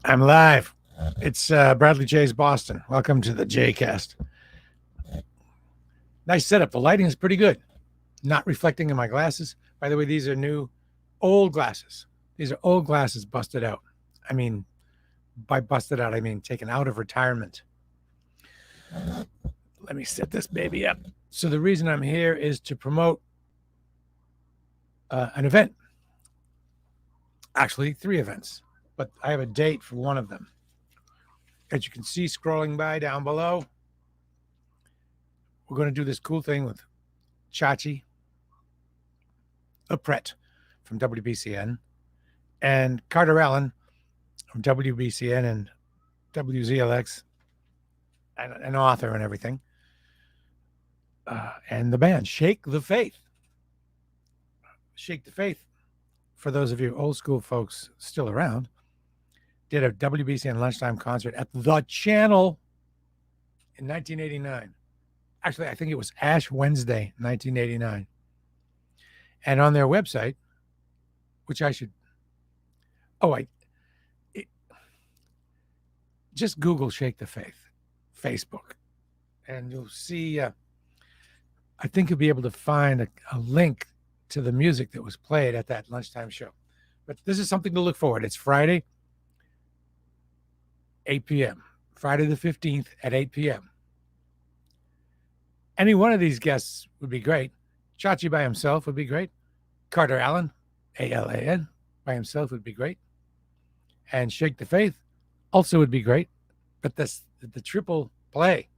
I'm live. It's Bradley J's Boston. Welcome to the J-Cast. Nice setup. The lighting is pretty good. Not reflecting in my glasses. By the way, these are new, old glasses. These are old glasses busted out. I mean, by busted out, I mean taken out of retirement. Let me set this baby up. So the reason I'm here is to promote an event. Actually, three events, but I have a date for one of them. As you can see scrolling by down below, we're going to do this cool thing with Chachi, a Pret from WBCN, and Carter Allen from WBCN and WZLX, and an author and everything. And the band, Shake the Faith. Shake the Faith, for those of you old school folks still around, did a WBCN lunchtime concert at the Channel in 1989. Actually, I think it was Ash Wednesday, 1989. And on their website, which I should, oh, I, it, just Google Shake the Faith, Facebook, and you'll see, I think you'll be able to find a link to the music that was played at that lunchtime show. But this is something to look forward. It's Friday, 8 p.m., Friday the 15th at 8 p.m. Any one of these guests would be great. Chachi by himself would be great. Carter Allen, Alan, by himself would be great. And Shake the Faith also would be great. But the triple play,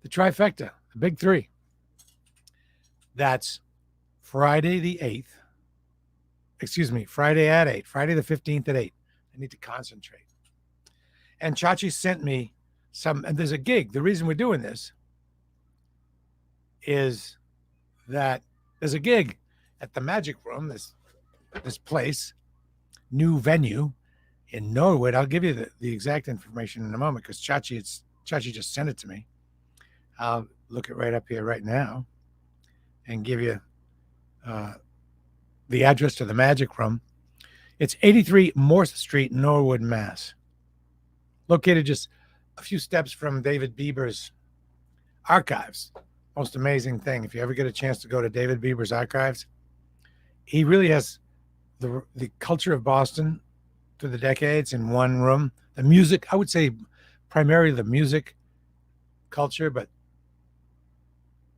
the trifecta, the big three. That's Friday the 8th. Excuse me, Friday at 8. Friday the 15th at 8. I need to concentrate. And Chachi sent me some, and there's a gig. The reason we're doing this is that there's a gig at the Magic Room, this place, new venue in Norwood. I'll give you the exact information in a moment because Chachi just sent it to me. I'll look it right up here right now and give you the address to the Magic Room. It's 83 Morse Street, Norwood, Mass. Located just a few steps from David Bieber's archives. Most amazing thing. If you ever get a chance to go to David Bieber's archives, he really has the culture of Boston through the decades in one room. The music, I would say primarily the music culture, but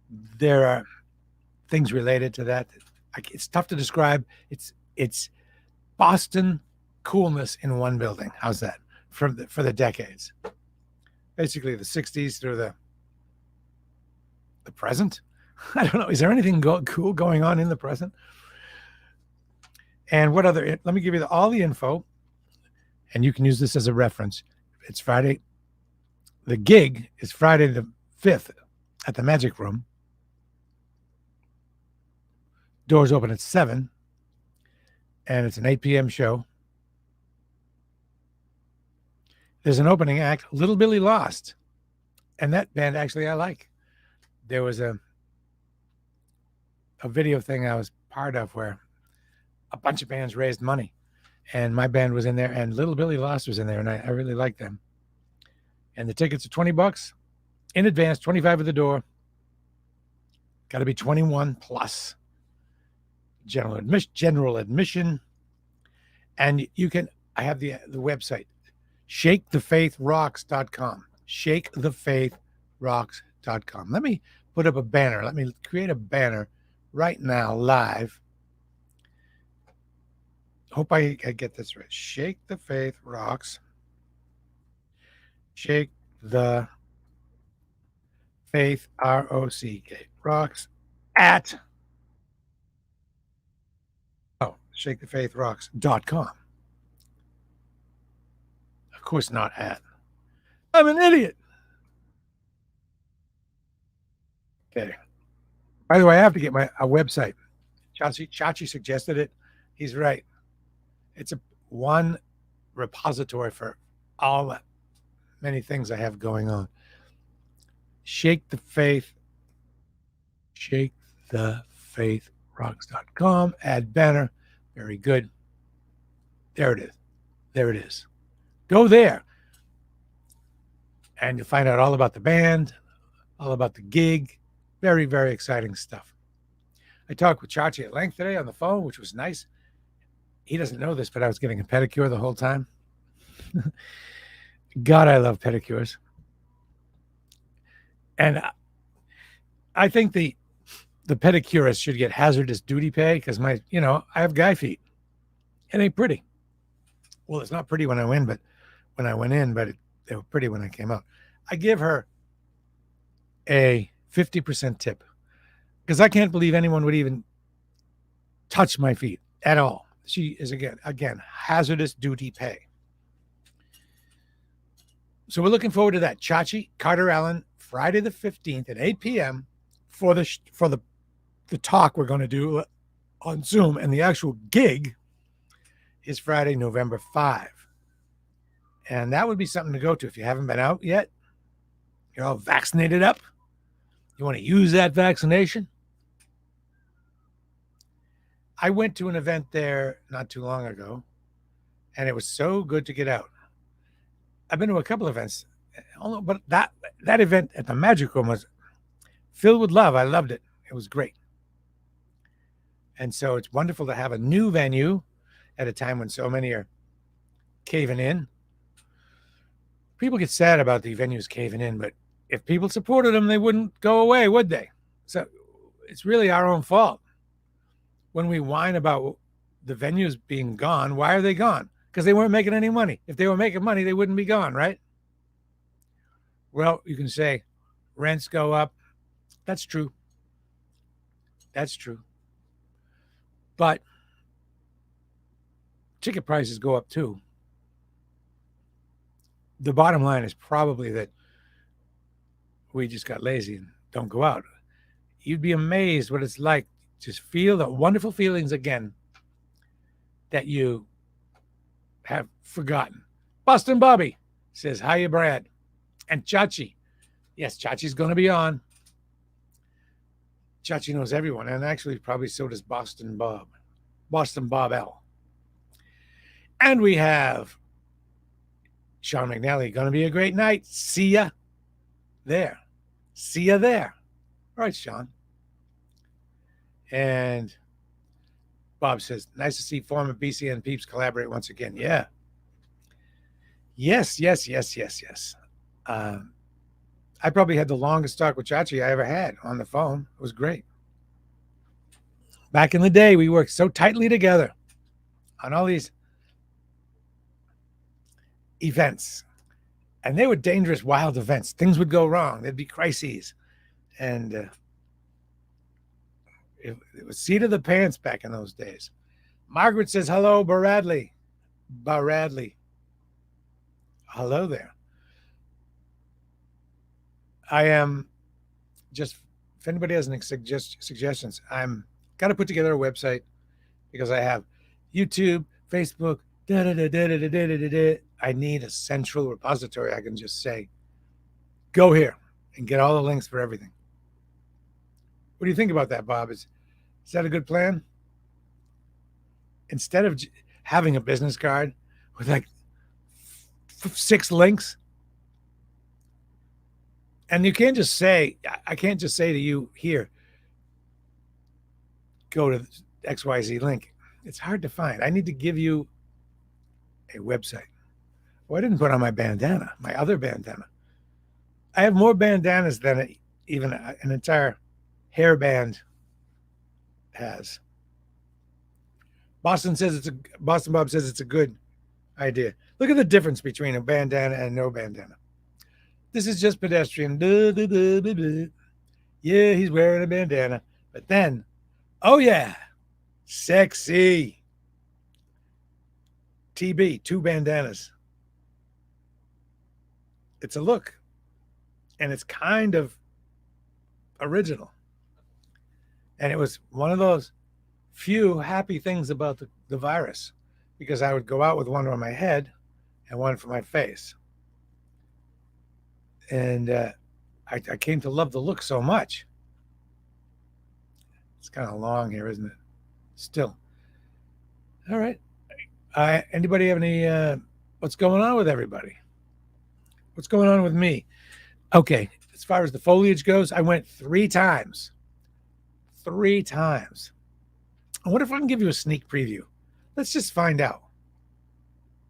there are things related to that. It's tough to describe. It's Boston coolness in one building. How's that? For the decades. Basically the 60s through the present. I don't know. Is there anything cool going on in the present? And what other? Let me give you all the info, and you can use this as a reference. It's Friday. The gig is Friday the 5th at the Magic Room. Doors open at 7, and it's an 8 p.m. show. There's an opening act, Little Billy Lost, and that band actually I like. There was a video thing I was part of where a bunch of bands raised money, and my band was in there, and Little Billy Lost was in there, and I really liked them. And the tickets are $20 in advance, 25 at the door. Got to be 21 plus. General admission, and you can. I have the website, shakethefaithrocks.com. Shakethefaithrocks.com. Let me put up a banner. Let me create a banner right now, live. Hope I get this right. Shake the Faith Rocks. Shake the Faith, ROCK, rocks at, shakethefaithrocks.com. Of course, not at. I'm an idiot. Okay. By the way, I have to get a website. Chachi suggested it. He's right. It's a one repository for all the many things I have going on. Shake the Faith. ShakeTheFaithRocks.com. Add banner. Very good. There it is. There it is. Go there and you'll find out all about the band, all about the gig. Very, very exciting stuff. I talked with Chachi at length today on the phone, which was nice. He doesn't know this, but I was getting a pedicure the whole time. God, I love pedicures. And I think the pedicurist should get hazardous duty pay because I have guy feet. It ain't pretty. Well, it's not pretty when I went in, but they were pretty when I came out. I give her a 50% tip because I can't believe anyone would even touch my feet at all. She is again hazardous duty pay. So we're looking forward to that. Chachi, Carter Allen, Friday the 15th at 8 p.m. for the talk we're going to do on Zoom, and the actual gig is Friday, November 5. And that would be something to go to if you haven't been out yet. You're all vaccinated up. You want to use that vaccination? I went to an event there not too long ago, and it was so good to get out. I've been to a couple of events, but that event at the Magic Room was filled with love. I loved it. It was great. And so it's wonderful to have a new venue at a time when so many are caving in. People get sad about the venues caving in, but if people supported them, they wouldn't go away, would they? So it's really our own fault. When we whine about the venues being gone, why are they gone? Because they weren't making any money. If they were making money, they wouldn't be gone, right? Well, you can say rents go up. That's true. That's true. But ticket prices go up too. The bottom line is probably that we just got lazy and don't go out. You'd be amazed what it's like. Just feel the wonderful feelings again that you have forgotten. Boston Bobby says, hiya, Brad. And Chachi. Yes, Chachi's going to be on. Chachi knows everyone. And actually, probably so does Boston Bob. Boston Bob L. And we have Sean McNally. Going to be a great night. See ya there. See ya there. All right, Sean. And Bob says, nice to see former BCN peeps collaborate once again. Yeah. Yes. I probably had the longest talk with Chachi I ever had on the phone. It was great. Back in the day, we worked so tightly together on all these events. And they were dangerous, wild events. Things would go wrong. There'd be crises. And it was seat of the pants back in those days. Margaret says, hello, Baradley. Hello there. I am just, if anybody has any suggestions, I'm got to put together a website because I have YouTube, Facebook, I need a central repository. I can just say, go here and get all the links for everything. What do you think about that, Bob? Is that a good plan? Instead of having a business card with like 6 links, and you can't just say, I can't just say to you, here, go to XYZ link. It's hard to find. I need to give you a website. Well, I didn't put on my bandana, my other bandana. I have more bandanas than even an entire hairband has. Boston Bob says it's a good idea. Look at the difference between a bandana and no bandana. This is just pedestrian. Yeah, he's wearing a bandana. But then, oh yeah, sexy. TB, 2 bandanas. It's a look. And it's kind of original. And it was one of those few happy things about the virus, because I would go out with one on my head and one for my face. And I came to love the look so much. It's kind of long here, isn't it? Still. All right. Anybody have any What's going on with everybody? What's going on with me? Okay, as far as the foliage goes, I went 3 times. 3 times. I wonder if I can give you a sneak preview. Let's just find out.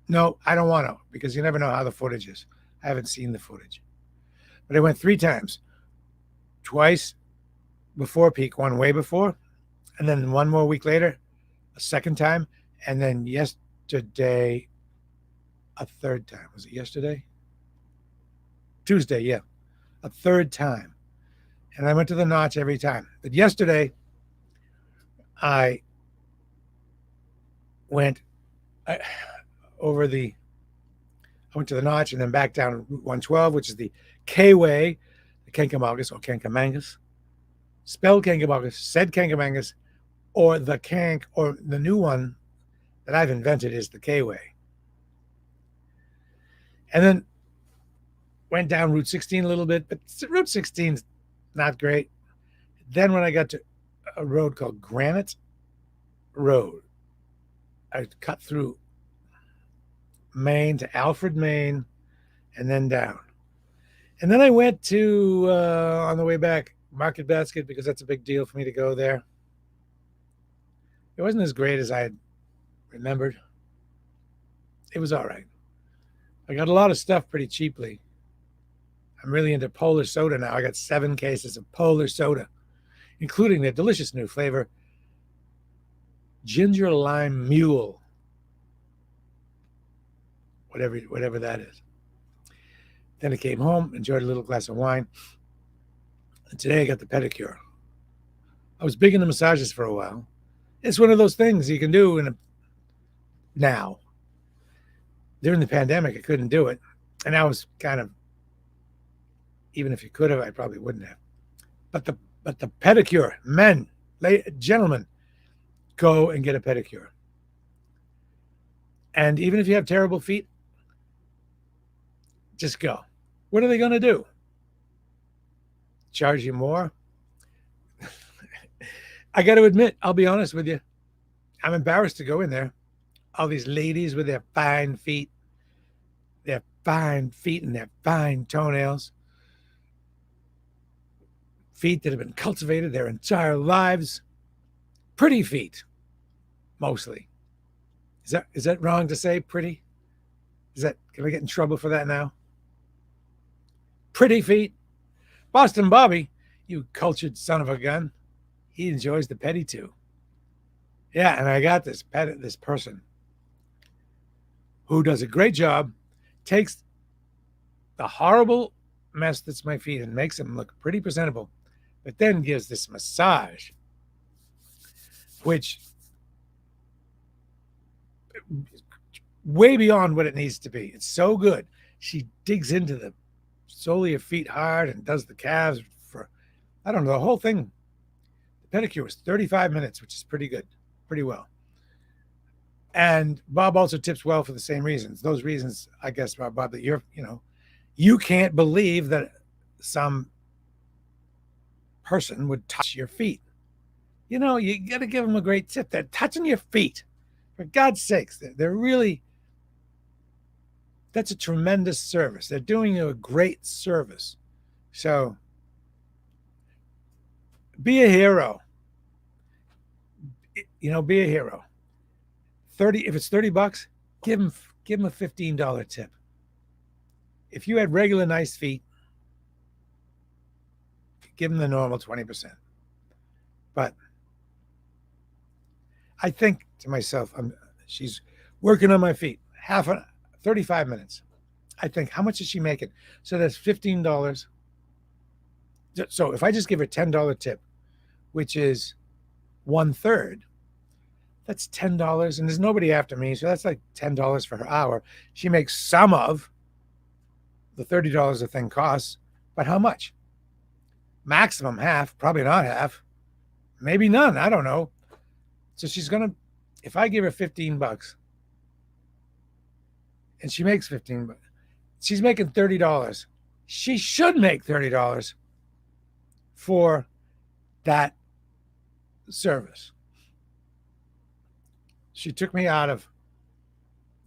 No, I don't want to because you never know how the footage is. I haven't seen the footage. But I went 3 times. Twice before peak, one way before, and then one more week later, a second time, and then yesterday, a third time. Was it yesterday? Tuesday, yeah. A third time. And I went to the notch every time. But yesterday, I went I, over the, I went to the notch and then back down Route 112, which is the K-way, the Kankamangas or Kankamangas. Spelled Kankamangas, said Kankamangas, or the Kank, or the new one that I've invented is the K-way. And then went down Route 16 a little bit, but Route 16's not great. Then when I got to a road called Granite Road, I cut through Maine to Alfred, Maine, and then down. And then I went to, on the way back, Market Basket, because that's a big deal for me to go there. It wasn't as great as I had remembered. It was all right. I got a lot of stuff pretty cheaply. I'm really into Polar soda now. I got 7 cases of Polar soda, including their delicious new flavor, Ginger Lime Mule. Whatever that is. Then I came home, enjoyed a little glass of wine. And today I got the pedicure. I was big into massages for a while. It's one of those things you can do now. During the pandemic, I couldn't do it. And I was kind of, even if you could have, I probably wouldn't have. But the pedicure, men, gentlemen, go and get a pedicure. And even if you have terrible feet, just go. What are they going to do? Charge you more? I got to admit, I'll be honest with you. I'm embarrassed to go in there. All these ladies with their fine feet and their fine toenails. Feet that have been cultivated their entire lives. Pretty feet, mostly. Is that wrong to say, pretty? Can I get in trouble for that now? Pretty feet. Boston Bobby, you cultured son of a gun. He enjoys the petty too. Yeah, and I got this person who does a great job, takes the horrible mess that's my feet and makes them look pretty presentable, but then gives this massage, which way beyond what it needs to be. It's so good. She digs into the sole of your feet hard and does the calves for, I don't know, the whole thing. The pedicure was 35 minutes, which is pretty good, pretty well. And Bob also tips well for the same reasons. Those reasons, I guess, Bob, that you can't believe that some person would touch your feet. You got to give them a great tip. They're touching your feet. For God's sakes, they're really, that's a tremendous service. They're doing you a great service. So be a hero. Be a hero. If it's $30, give them a $15 tip. If you had regular nice feet, give them the normal 20%. But I think to myself, she's working on my feet 35 minutes. I think, how much is she making? So that's $15. So if I just give her $10 tip, which is 1/3, that's $10, and there's nobody after me, so that's like $10 for her hour. She makes some of the $30 the thing costs, but how much? Maximum half, probably not half, maybe none, I don't know. So if I give her $15 and she makes $15, she's making $30. She should make $30 for that service. She took me out of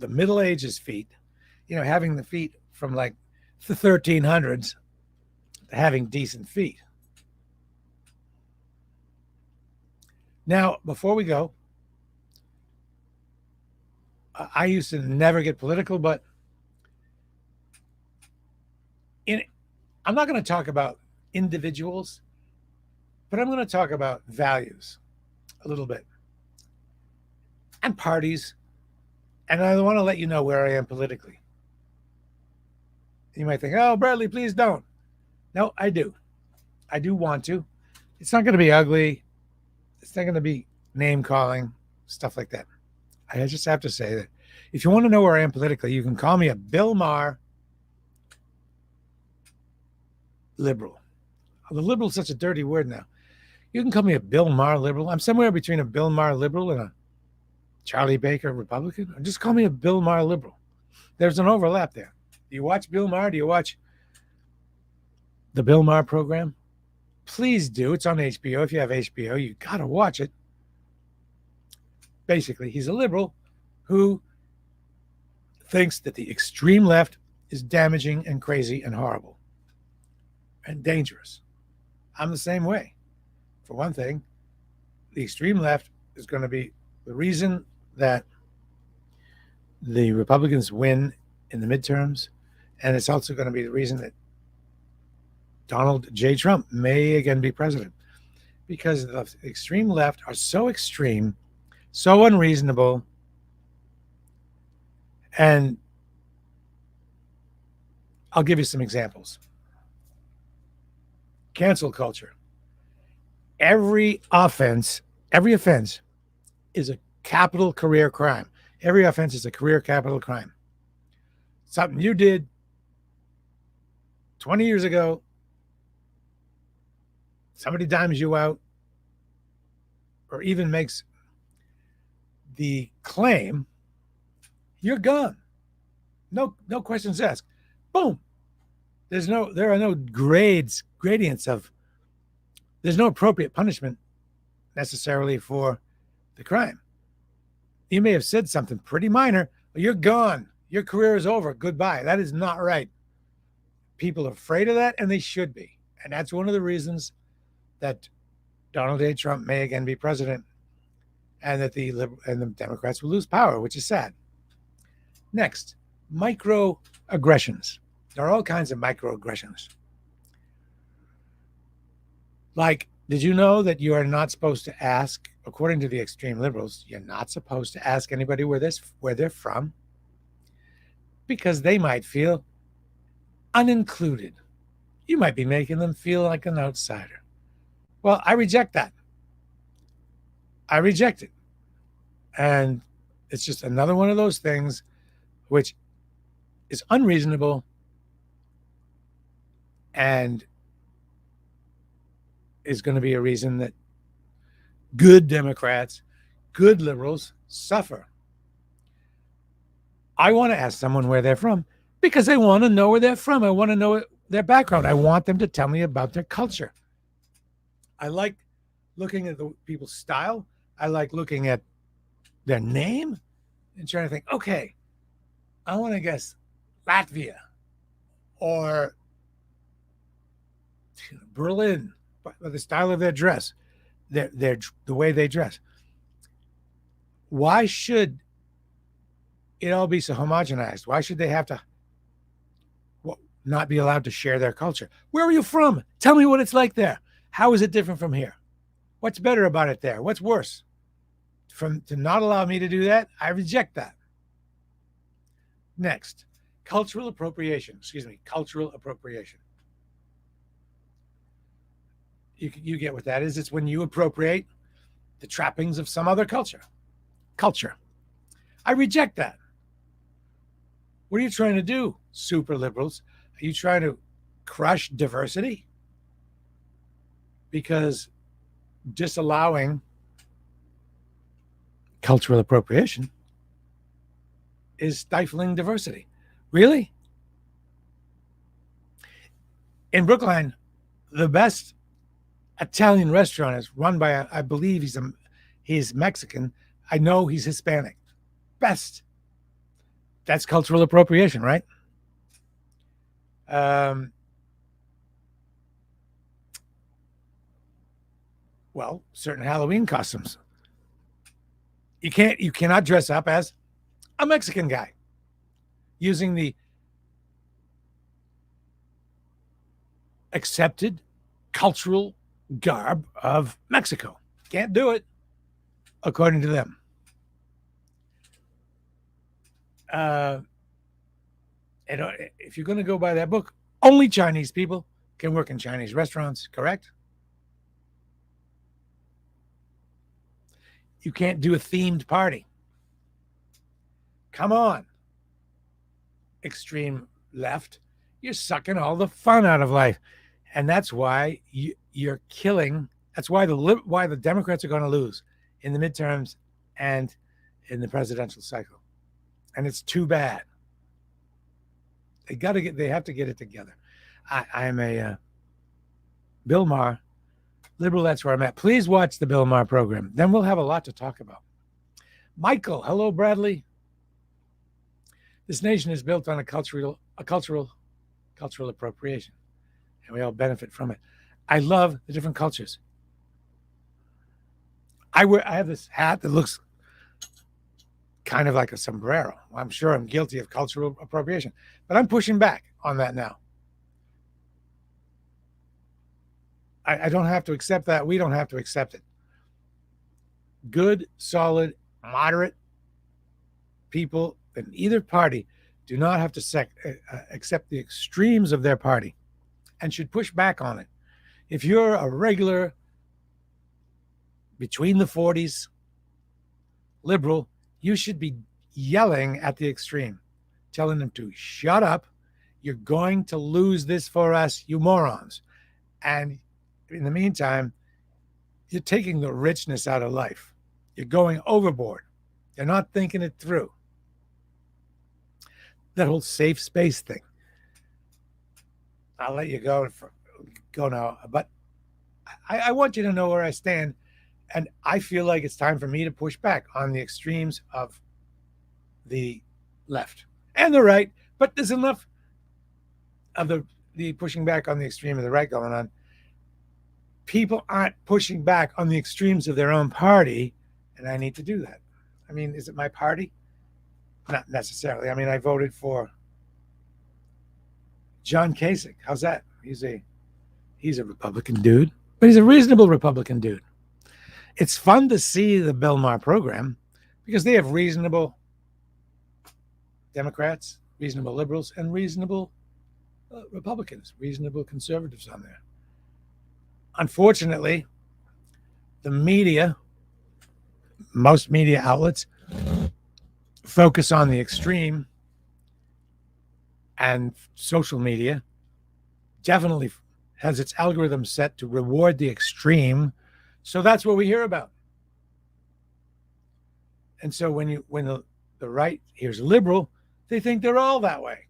the Middle Ages feet having the feet from like the 1300s to having decent feet. Now, before we go, I used to never get political, but in I'm not going to talk about individuals, but I'm going to talk about values a little bit and parties. And I want to let you know where I am politically. You might think, oh, Bradley, please don't. No, I do. I do want to. It's not going to be ugly. It's not going to be name calling, stuff like that. I just have to say that if you want to know where I am politically, you can call me a Bill Maher liberal. The liberal is such a dirty word now. You can call me a Bill Maher liberal. I'm somewhere between a Bill Maher liberal and a Charlie Baker Republican. Or just call me a Bill Maher liberal. There's an overlap there. Do you watch Bill Maher? Do you watch the Bill Maher program? Please do. It's on HBO. If you have HBO, you got to watch it. Basically, he's a liberal who thinks that the extreme left is damaging and crazy and horrible and dangerous. I'm the same way. For one thing, the extreme left is going to be the reason that the Republicans win in the midterms, and it's also going to be the reason that Donald J. Trump may again be president, because the extreme left are so extreme, so unreasonable, and I'll give you some examples. Cancel culture. Every offense is a capital career crime. Every offense is a career capital crime. Something you did 20 years ago, somebody dimes you out, or even makes the claim, you're gone. No questions asked. Boom. There are no gradients of, there's no appropriate punishment necessarily for the crime. You may have said something pretty minor, but you're gone. Your career is over. Goodbye. That is not right. People are afraid of that, and they should be. And that's one of the reasons that Donald J. Trump may again be president, and that the Democrats will lose power, which is sad. Next, microaggressions. There are all kinds of microaggressions. Like, did you know that you are not supposed to ask, according to the extreme liberals, you're not supposed to ask anybody where they're from, because they might feel unincluded. You might be making them feel like an outsider. Well, I reject that. I reject it. And it's just another one of those things which is unreasonable and is going to be a reason that good Democrats, good liberals suffer. I want to ask someone where they're from because I want to know where they're from. I want to know their background. I want them to tell me about their culture. I like looking at the people's style. I like looking at their name and trying to think, okay, I want to guess Latvia or Berlin, by the style of their dress, the way they dress. Why should it all be so homogenized? Why should they have to not be allowed to share their culture? Where are you from? Tell me what it's like there. How is it different from here? What's better about it there? What's worse? To not allow me to do that, I reject that. Next, cultural appropriation. Cultural appropriation. You get what that is. It's when you appropriate the trappings of some other culture. I reject that. What are you trying to do, super liberals? Are you trying to crush diversity? Because disallowing cultural appropriation is stifling diversity. Really? In Brookline, the best Italian restaurant is run by, I believe he's Mexican. I know he's Hispanic. Best That's cultural appropriation, right? Um, well, certain Halloween costumes. You cannot dress up as a Mexican guy using the accepted cultural garb of Mexico. Can't do it, according to them. Uh, and if you're going to go by that book, only Chinese people can work in Chinese restaurants, correct? You can't do a themed party. Come on, extreme left. You're sucking all the fun out of life. And that's why you're killing. That's why the Democrats are going to lose in the midterms and in the presidential cycle. And it's too bad. They have to get it together. I'm a Bill Maher liberal. That's where I'm at. Please watch the Bill Maher program. Then we'll have a lot to talk about. Michael, hello, Bradley. This nation is built on a cultural appropriation, and we all benefit from it. I love the different cultures. I have this hat that looks kind of like a sombrero. I'm sure I'm guilty of cultural appropriation, but I'm pushing back on that now. I don't have to accept that. We don't have to accept it. Good, solid, moderate people in either party do not have to accept the extremes of their party and should push back on it. If you're a regular between the 40s liberal, you should be yelling at the extreme, telling them to shut up. You're going to lose this for us, you morons. And in the meantime, you're taking the richness out of life. You're going overboard. You're not thinking it through. That whole safe space thing. I'll let you go now. But I want you to know where I stand. And I feel like it's time for me to push back on the extremes of the left and the right. But there's enough of the pushing back on the extreme of the right going on. People aren't pushing back on the extremes of their own party, and I need to do that. I mean, is it my party? Not necessarily. I mean, I voted for John Kasich. How's that? He's a Republican dude, but he's a reasonable Republican dude. It's fun to see the Bill Maher program because they have reasonable Democrats, reasonable liberals, and reasonable Republicans, reasonable conservatives on there. Unfortunately, the media, most media outlets, focus on the extreme, and social media definitely has its algorithm set to reward the extreme. So that's what we hear about. And so when the right hears liberal, they think they're all that way.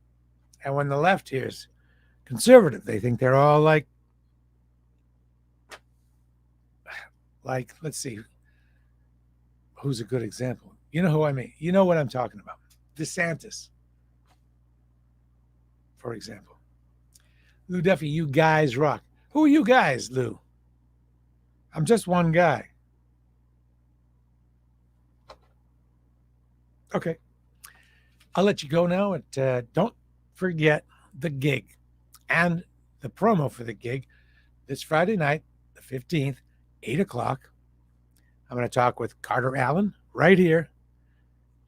And when the left hears conservative, they think they're all like, let's see, who's a good example? You know who I mean. You know what I'm talking about. DeSantis, for example. Lou Duffy, you guys rock. Who are you guys, Lou? I'm just one guy. Okay. I'll let you go now. Don't forget the gig and the promo for the gig this Friday night, the 15th, 8 o'clock. I'm going to talk with Carter Allen right here,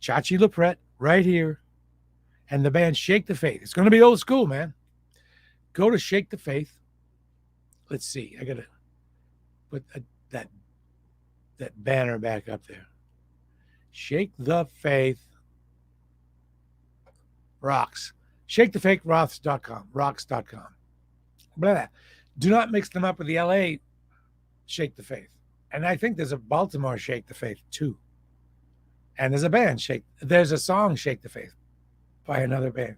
Chachi LaPrette right here, and the band Shake the Faith. It's going to be old school, man. Go to Shake the Faith. Let's see. I got to put that banner back up there. Shake the Faith rocks. ShakeTheFaithRocks.com. Rocks.com. Blah. Do not mix them up with the LA Shake the Faith. And I think there's a Baltimore Shake the Faith too. And there's a band there's a song Shake the Faith by another band.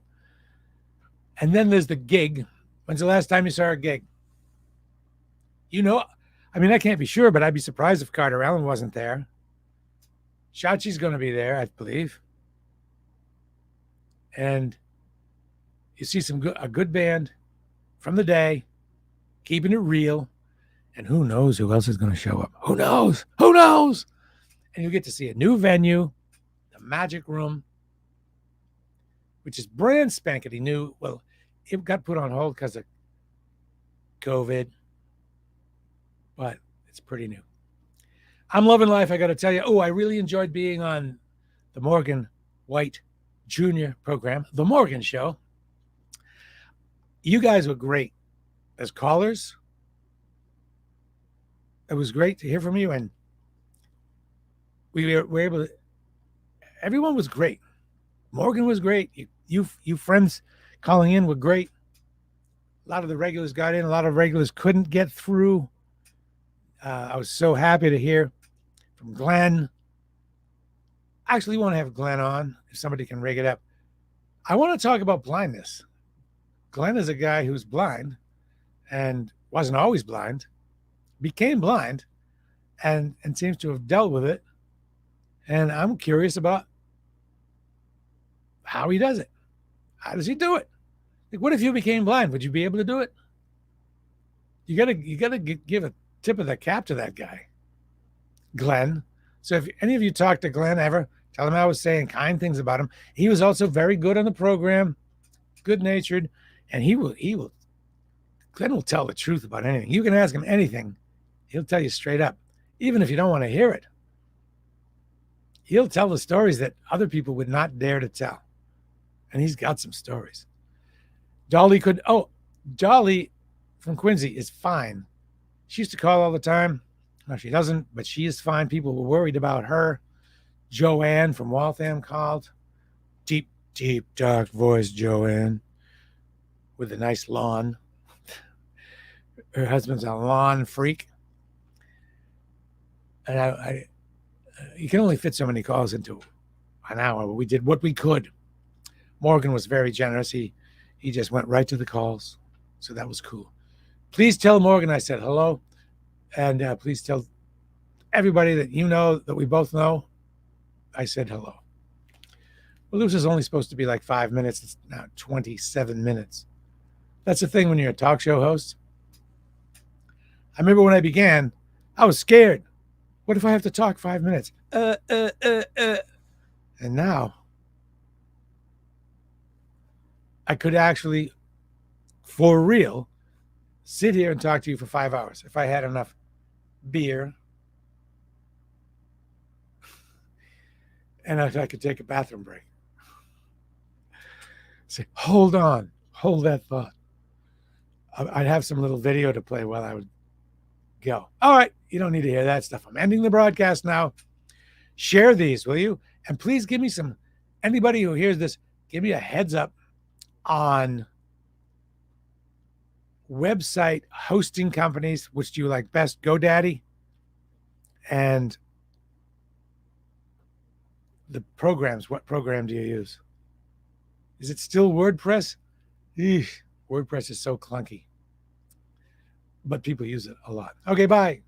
And then there's the gig. When's the last time you saw a gig? You know, I mean, I can't be sure, but I'd be surprised if Carter Allen wasn't there. Chachi's going to be there, I believe. and you see a good band from the day, keeping it real. And who knows who else is going to show up? Who knows? Who knows? And you get to see a new venue, the Magic Room, which is brand spankety new. Well, it got put on hold because of COVID, but it's pretty new. I'm loving life, I got to tell you. Oh, I really enjoyed being on the Morgan White Jr. program, The Morgan Show. You guys were great as callers. It was great to hear from you, and we were able to. Everyone was great. Morgan was great. You friends calling in were great. A lot of the regulars got in. A lot of regulars couldn't get through. I was so happy to hear from Glenn. I actually want to have Glenn on if somebody can rig it up. I want to talk about blindness. Glenn is a guy who's blind and wasn't always blind, became blind, and seems to have dealt with it. And I'm curious about how he does it. How does he do it? Like, what if you became blind? Would you be able to do it? You gotta give a tip of the cap to that guy, Glenn. So if any of you talk to Glenn ever, tell him I was saying kind things about him. He was also very good on the program, good natured, and Glenn will tell the truth about anything. You can ask him anything, he'll tell you straight up, even if you don't want to hear it. He'll tell the stories that other people would not dare to tell. And he's got some stories. Dolly from Quincy is fine. She used to call all the time. No, she doesn't, but she is fine. People were worried about her. Joanne from Waltham called. Deep, deep, dark voice, Joanne, with a nice lawn. Her husband's a lawn freak. And you can only fit so many calls into an hour. We did what we could. Morgan was very generous. He just went right to the calls. So that was cool. Please tell Morgan I said hello. And please tell everybody that you know, that we both know, I said hello. Well, this was only supposed to be like 5 minutes. It's now 27 minutes. That's the thing when you're a talk show host. I remember when I began, I was scared. What if I have to talk 5 minutes? And now I could actually, for real, sit here and talk to you for 5 hours if I had enough beer and I could take a bathroom break. Say, hold on, hold that thought. I'd have some little video to play while I would go. All right, you don't need to hear that stuff. I'm ending the broadcast now. Share these, will you? And please give me anybody who hears this, give me a heads up on website hosting companies. Which do you like best? GoDaddy and the programs. What program do you use? Is it still WordPress? Eesh, WordPress is so clunky, but people use it a lot. Okay, bye.